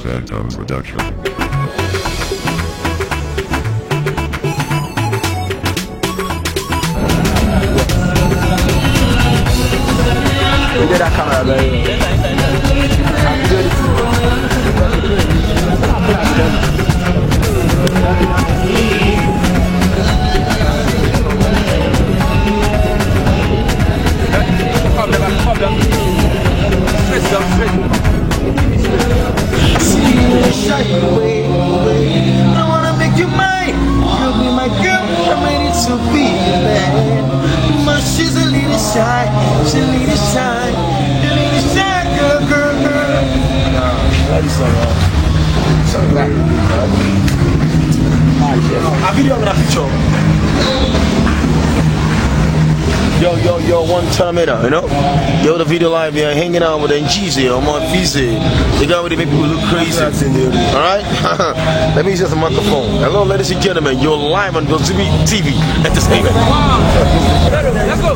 Phantom Production. You get that camera very I wanna make you mine. You'll be my girl. I'm ready to be bad. But she's a little shy. She's a little shy. A little shy girl. A video of a picture. Yo, one time it out, you know? Yo, the video live here, hanging out with NGZ, I'm on Fizi. The guy with the make people look crazy. Alright? Let me use the microphone. Hello, ladies and gentlemen, you're live on Gozibi TV Entertainment. Let's go.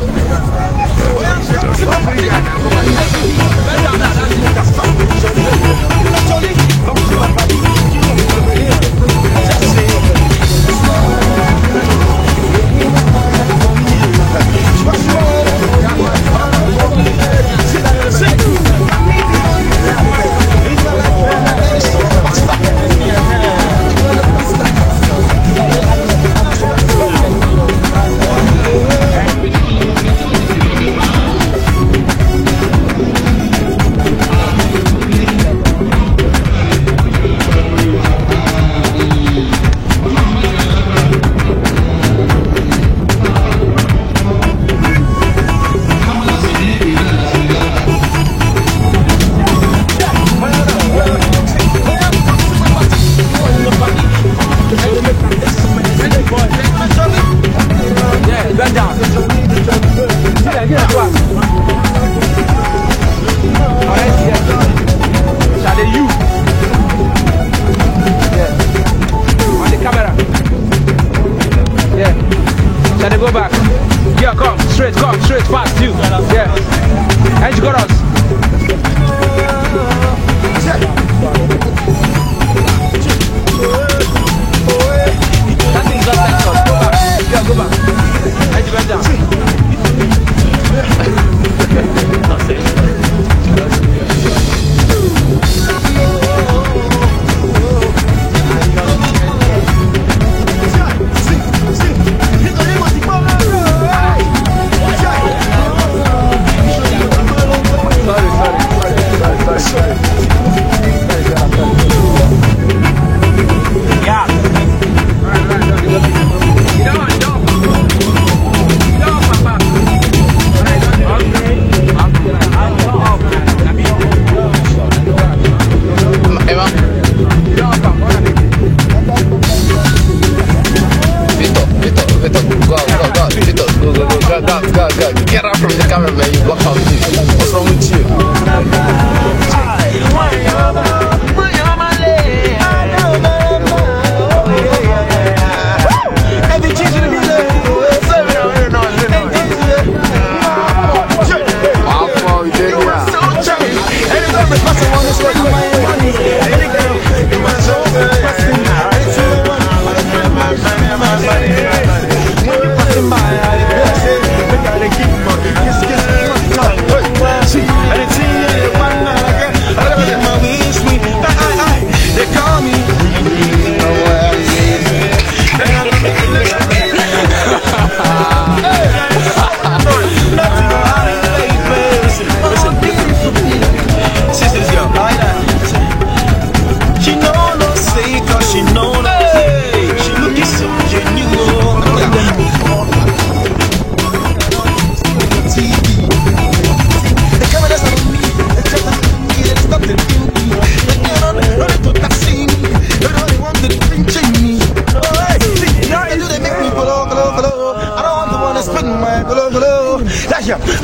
Go back. Yeah, come straight, fast, you. Yeah. And you got us. That thing's not that tough. Go back. Yeah, go back. And you went down. Get out from the camera, man. You block out this. What's wrong with you?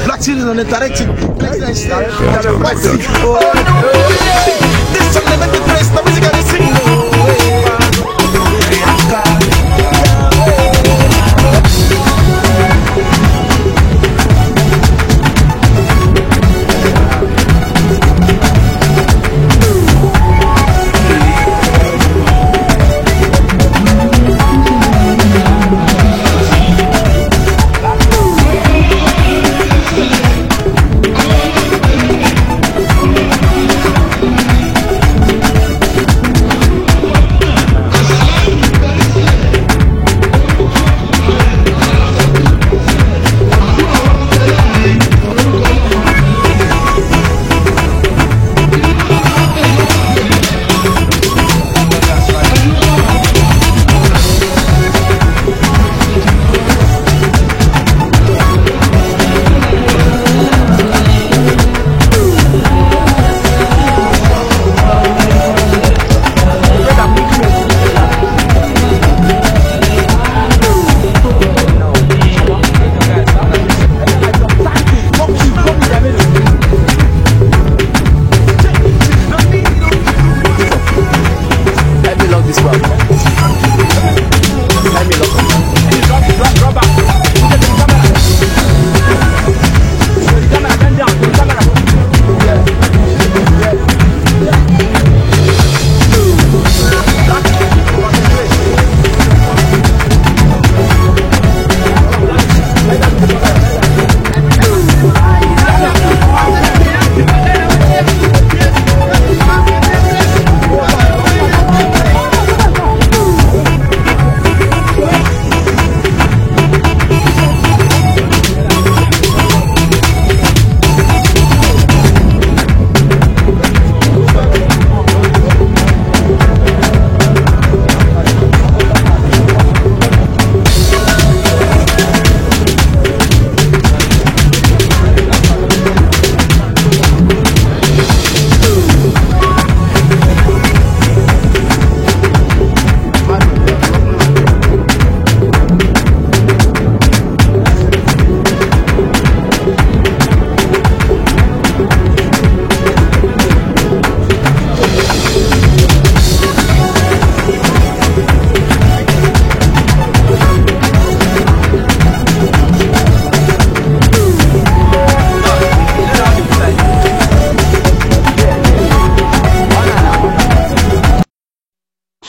Black children on the directing. This song they make the place, the music and the sing.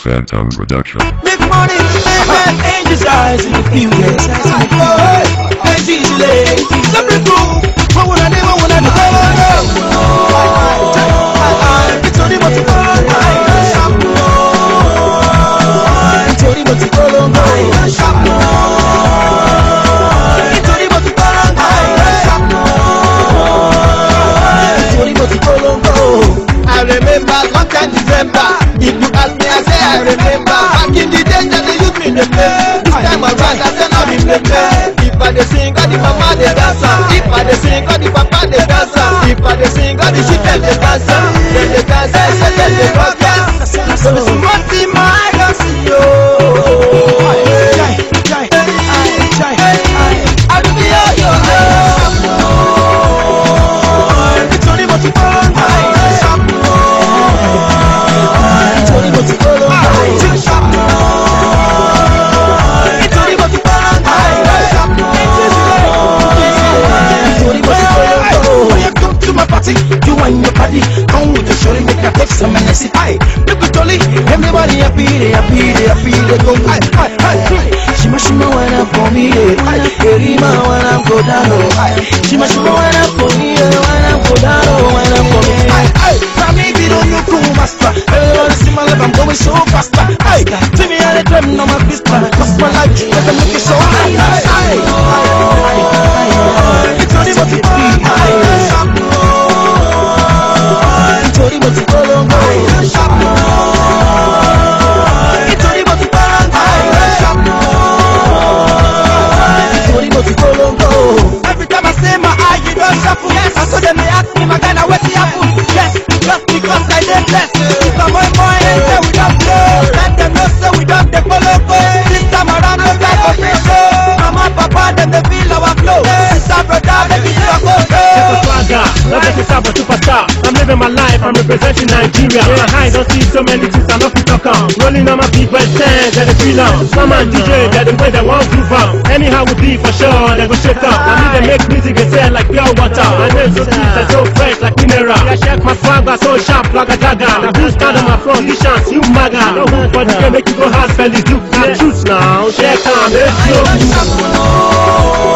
Phantom Production. Make money, angels eyes in the field. Easily, let me go. What would I do? What would I do? It's only what you want. It's only what you want. It's only what you want. It's only what you want. I remember long time December. If you ask me, I say I remember. Back in the days that they used me to play. This time around, I say now me play. If I dey sing, God the mama dey dance. If I dey sing, God the papa dey dance. If I dey sing, God the children dey dance. They dey dance, they dey dance. So it's one thing my dance, yo. I do be yo. It's only what you want. It's only what you want. You and your body, come with the shorty, make a take some and I say, aye, look at Tolly, everybody happy, they go, aye, shima when I'm for me, aye, Rima when I'm go down, aye, shima when I'm for me, when I'm go down, when I'm for me, aye, from me, we don't know cool master, everybody see my life, I'm going so faster, aye, see me at the club, no my fist, cause my life, let them make it so high, it's only what you feel, it's only what you call on It's only what you call on It's only what you call on Every time I say my eye, you don't shuffle. Yes, I saw them, they ask me, my Ghana, where's the apple? Yes, just because I did bless. If I'm my boy, and say we don't blow. Let them know, say we don't they follow go. This time around, no type of fish show. Mama, papa, them they feel our flow. Sister, brother, they feel our go. Not just a star but superstar. I'm living my life, I'm representing Nigeria. My high don't see so many things I love to talk on. Rolling on my big West End, they feel on. Some man DJ, they the way they want to on. Anyhow we be for sure, they go shake up. I mean they make music, they sell like pure water. My name so sweet and so fresh like mineral. I check my swagger so sharp like a dagger. Now who's stand on my front, this chance, you maga. No hoop, but you can make you go hard spell the duke. Now choose now, check on, let's go.